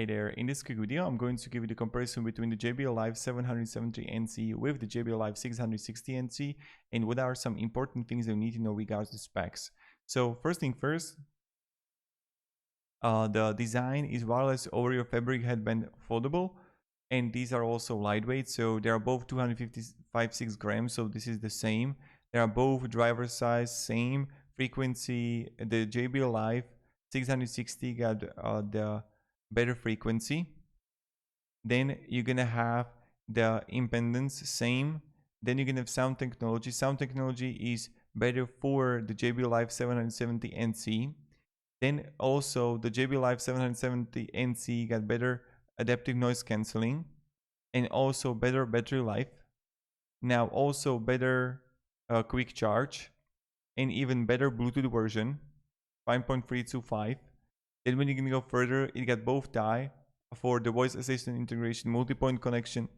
Hey there, in this quick video I'm going to give you the comparison between the JBL Live 770NC with the JBL Live 660NC and what are some important things you need to know regards to specs. So first thing first, the design is wireless over your fabric headband foldable, and these are also lightweight, so they are both 256 grams, so this is the same. They are both driver size, same frequency. The JBL Live 660 got the better frequency. Then you're gonna have the impedance same. Then you're gonna have sound technology. Sound technology is better for the JBL Live 770NC. Then also the JBL Live 770NC got better adaptive noise cancelling and also better battery life. Now also better quick charge and even better Bluetooth version 5.325. Then when you're gonna go further, it got both die for the voice assistant integration, multi-point connection,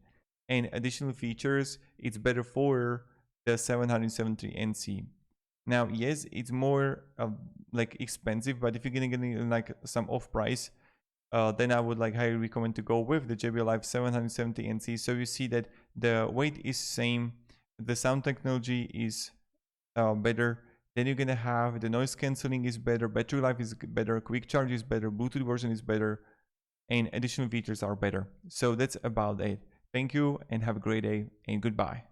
and additional features. It's better for the 770NC. Now, yes, it's more like expensive, but if you're gonna get like some off price, then I would like highly recommend to go with the JBL Live 770NC. So you see that the weight is same, the sound technology is better. Then you're gonna have the noise cancelling is better, battery life is better, quick charge is better, Bluetooth version is better, and additional features are better. So that's about it. Thank you and have a great day and goodbye.